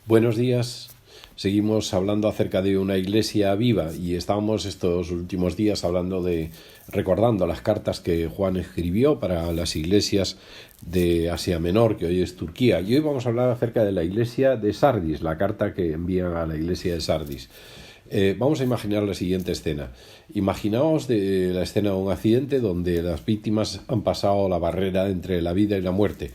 Buenos días. Seguimos hablando acerca de una iglesia viva y estábamos estos últimos días recordando las cartas que Juan escribió para las iglesias de Asia Menor, que hoy es Turquía. Y hoy vamos a hablar acerca de la iglesia de Sardis, la carta que envían a la iglesia de Sardis. Vamos a imaginar la siguiente escena. Imaginaos la escena de un accidente donde las víctimas han pasado la barrera entre la vida y la muerte,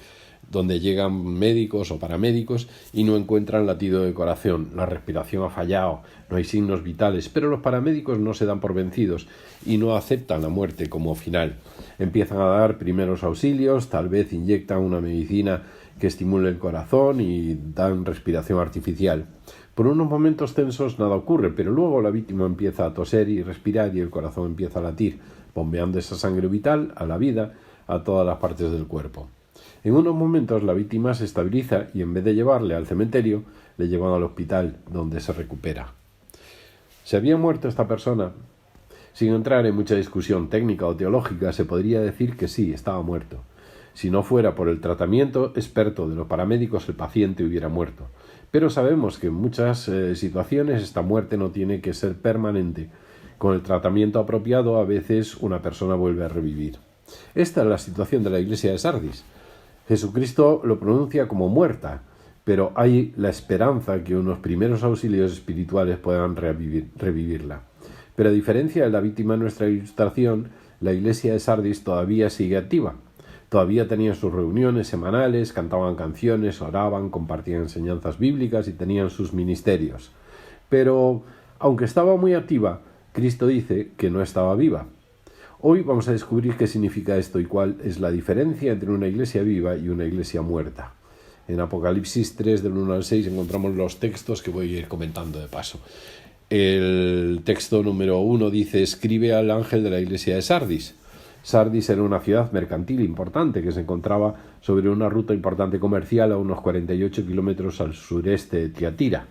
donde llegan médicos o paramédicos y no encuentran latido de corazón, la respiración ha fallado, no hay signos vitales, pero los paramédicos no se dan por vencidos y no aceptan la muerte como final. Empiezan a dar primeros auxilios, tal vez inyectan una medicina que estimule el corazón y dan respiración artificial. Por unos momentos tensos nada ocurre, pero luego la víctima empieza a toser y respirar y el corazón empieza a latir, bombeando esa sangre vital a la vida, a todas las partes del cuerpo. En unos momentos la víctima se estabiliza y en vez de llevarle al cementerio, le llevan al hospital, donde se recupera. ¿Se había muerto esta persona? Sin entrar en mucha discusión técnica o teológica, se podría decir que sí, estaba muerto. Si no fuera por el tratamiento experto de los paramédicos, el paciente hubiera muerto. Pero sabemos que en muchas situaciones esta muerte no tiene que ser permanente. Con el tratamiento apropiado, a veces una persona vuelve a revivir. Esta es la situación de la iglesia de Sardis. Jesucristo lo pronuncia como muerta, pero hay la esperanza que unos primeros auxilios espirituales puedan revivirla. Pero a diferencia de la víctima en nuestra ilustración, la iglesia de Sardis todavía sigue activa. Todavía tenían sus reuniones semanales, cantaban canciones, oraban, compartían enseñanzas bíblicas y tenían sus ministerios. Pero, aunque estaba muy activa, Cristo dice que no estaba viva. Hoy vamos a descubrir qué significa esto y cuál es la diferencia entre una iglesia viva y una iglesia muerta. En Apocalipsis 3, del 1 al 6, encontramos los textos que voy a ir comentando de paso. El texto número 1 dice: escribe al ángel de la iglesia de Sardis. Sardis era una ciudad mercantil importante que se encontraba sobre una ruta importante comercial a unos 48 kilómetros al sureste de Tiatira.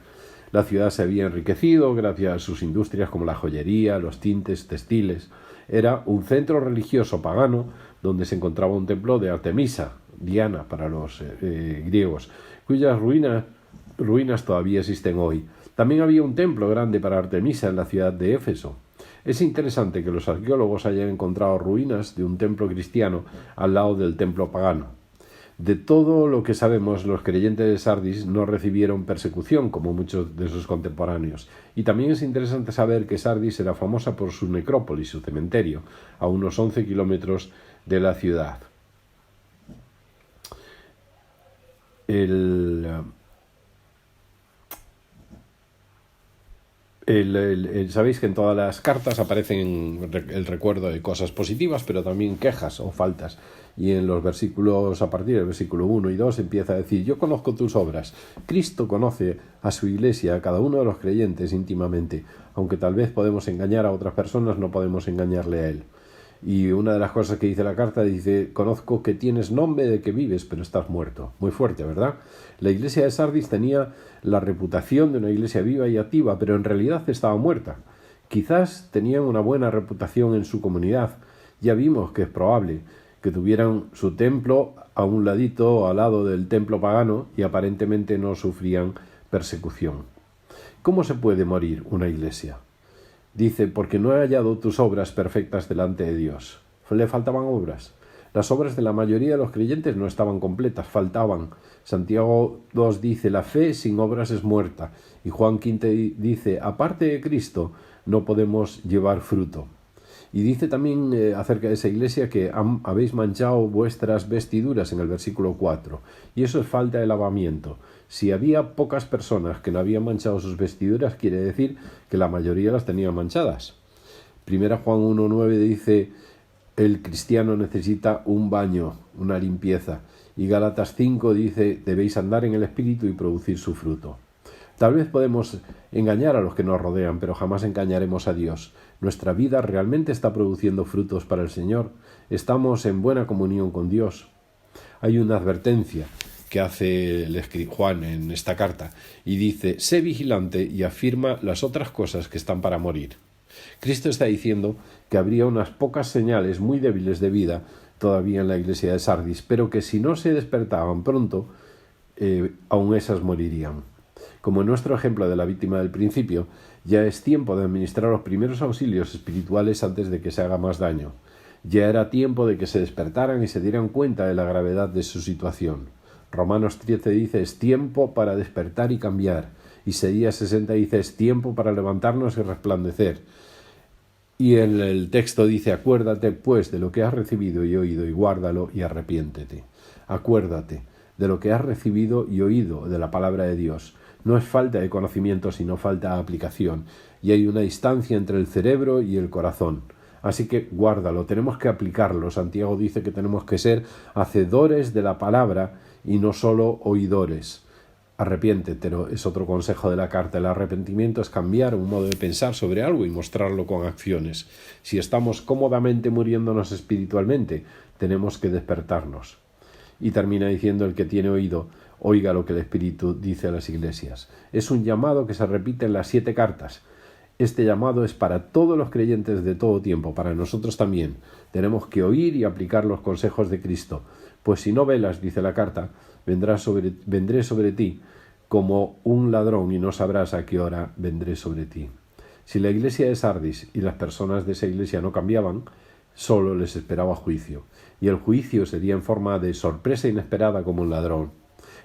La ciudad se había enriquecido gracias a sus industrias como la joyería, los tintes, textiles. Era un centro religioso pagano donde se encontraba un templo de Artemisa, Diana para los griegos, cuyas ruinas todavía existen hoy. También había un templo grande para Artemisa en la ciudad de Éfeso. Es interesante que los arqueólogos hayan encontrado ruinas de un templo cristiano al lado del templo pagano. De todo lo que sabemos, los creyentes de Sardis no recibieron persecución como muchos de sus contemporáneos. Y también es interesante saber que Sardis era famosa por su necrópolis, su cementerio, a unos 11 kilómetros de la ciudad. Sabéis que en todas las cartas aparecen el recuerdo de cosas positivas, pero también quejas o faltas. Y en los versículos, a partir del versículo 1 y 2, empieza a decir: yo conozco tus obras. Cristo conoce a su iglesia, a cada uno de los creyentes íntimamente. Aunque tal vez podemos engañar a otras personas, no podemos engañarle a Él. Y una de las cosas que dice la carta dice: conozco que tienes nombre de que vives, pero estás muerto. Muy fuerte, ¿verdad? La iglesia de Sardis tenía la reputación de una iglesia viva y activa, pero en realidad estaba muerta. Quizás tenían una buena reputación en su comunidad. Ya vimos que es probable que tuvieran su templo a un ladito, al lado del templo pagano, y aparentemente no sufrían persecución. ¿Cómo se puede morir una iglesia? Dice: porque no he hallado tus obras perfectas delante de Dios. Le faltaban obras. Las obras de la mayoría de los creyentes no estaban completas, faltaban. Santiago 2 dice: la fe sin obras es muerta. Y Juan 15 dice: aparte de Cristo no podemos llevar fruto. Y dice también acerca de esa iglesia que habéis manchado vuestras vestiduras en el versículo 4. Y eso es falta de lavamiento. Si había pocas personas que no habían manchado sus vestiduras, quiere decir que la mayoría las tenían manchadas. Primera Juan 1:9 dice: el cristiano necesita un baño, una limpieza. Y Gálatas 5 dice: debéis andar en el Espíritu y producir su fruto. Tal vez podemos engañar a los que nos rodean, pero jamás engañaremos a Dios. Nuestra vida realmente está produciendo frutos para el Señor. Estamos en buena comunión con Dios. Hay una advertencia que hace Juan en esta carta y dice: sé vigilante y afirma las otras cosas que están para morir. Cristo está diciendo que habría unas pocas señales muy débiles de vida todavía en la iglesia de Sardis, pero que si no se despertaban pronto, aún esas morirían. Como en nuestro ejemplo de la víctima del principio, ya es tiempo de administrar los primeros auxilios espirituales antes de que se haga más daño. Ya era tiempo de que se despertaran y se dieran cuenta de la gravedad de su situación. Romanos 13 dice, es tiempo para despertar y cambiar. Isaías 60 dice, es tiempo para levantarnos y resplandecer. Y en el texto dice, acuérdate pues de lo que has recibido y oído y guárdalo y arrepiéntete. Acuérdate de lo que has recibido y oído de la palabra de Dios. No es falta de conocimiento, sino falta de aplicación. Y hay una distancia entre el cerebro y el corazón. Así que guárdalo, tenemos que aplicarlo. Santiago dice que tenemos que ser hacedores de la palabra y no solo oidores. Arrepiéntete, es otro consejo de la carta. El arrepentimiento es cambiar un modo de pensar sobre algo y mostrarlo con acciones. Si estamos cómodamente muriéndonos espiritualmente, tenemos que despertarnos. Y termina diciendo, el que tiene oído, oiga lo que el Espíritu dice a las iglesias. Es un llamado que se repite en las 7 cartas. Este llamado es para todos los creyentes de todo tiempo, para nosotros también. Tenemos que oír y aplicar los consejos de Cristo. Pues si no velas, dice la carta, vendré sobre ti como un ladrón y no sabrás a qué hora vendré sobre ti. Si la iglesia de Sardis y las personas de esa iglesia no cambiaban, solo les esperaba juicio. Y el juicio sería en forma de sorpresa inesperada como un ladrón.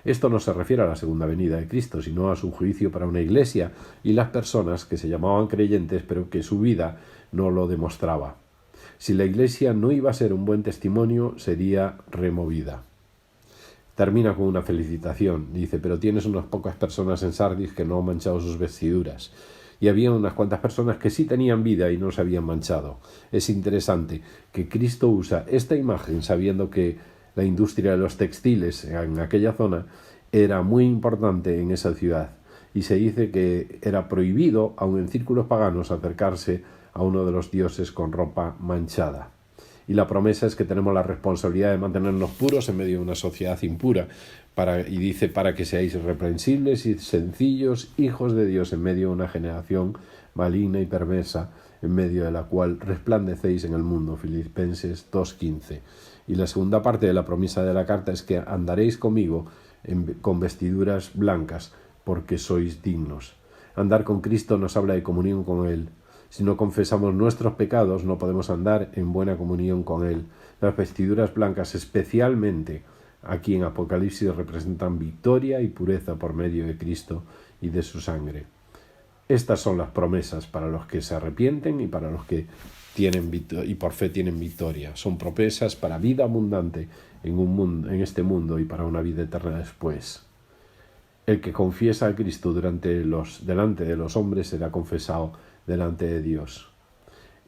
Esto no se refiere a la segunda venida de Cristo, sino a su juicio para una iglesia y las personas que se llamaban creyentes, pero que su vida no lo demostraba. Si la iglesia no iba a ser un buen testimonio, sería removida. Termina con una felicitación. Dice, pero tienes unas pocas personas en Sardis que no han manchado sus vestiduras. Y había unas cuantas personas que sí tenían vida y no se habían manchado. Es interesante que Cristo usa esta imagen sabiendo que la industria de los textiles en aquella zona era muy importante en esa ciudad. Y se dice que era prohibido, aun en círculos paganos, acercarse a uno de los dioses con ropa manchada. Y la promesa es que tenemos la responsabilidad de mantenernos puros en medio de una sociedad impura. Y dice, para que seáis irreprensibles y sencillos, hijos de Dios en medio de una generación maligna y perversa, en medio de la cual resplandecéis en el mundo. Filipenses 2:15. Y la segunda parte de la promesa de la carta es que andaréis conmigo con vestiduras blancas, porque sois dignos. Andar con Cristo nos habla de comunión con Él. Si no confesamos nuestros pecados, no podemos andar en buena comunión con Él. Las vestiduras blancas, especialmente aquí en Apocalipsis, representan victoria y pureza por medio de Cristo y de su sangre. Estas son las promesas para los que se arrepienten y para los que y por fe tienen victoria. Son promesas para vida abundante en este mundo y para una vida eterna después. El que confiesa a Cristo delante de los hombres será confesado delante de Dios.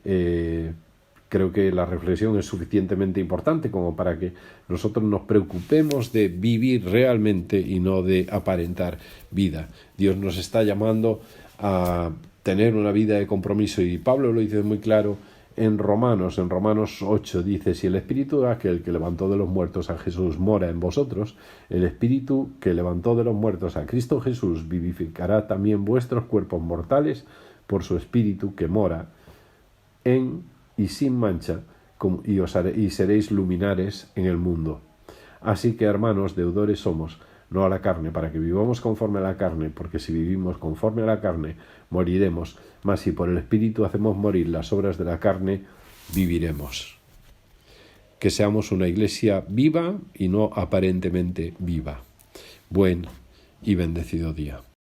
Creo que la reflexión es suficientemente importante como para que nosotros nos preocupemos de vivir realmente y no de aparentar vida. Dios nos está llamando a tener una vida de compromiso y Pablo lo dice muy claro en Romanos 8 dice, si el Espíritu de aquel que levantó de los muertos a Jesús mora en vosotros, el Espíritu que levantó de los muertos a Cristo Jesús vivificará también vuestros cuerpos mortales por su Espíritu que mora en y sin mancha, y seréis luminares en el mundo. Así que, hermanos, deudores somos, no a la carne, para que vivamos conforme a la carne, porque si vivimos conforme a la carne, moriremos, mas si por el Espíritu hacemos morir las obras de la carne, viviremos. Que seamos una iglesia viva y no aparentemente viva. Buen y bendecido día.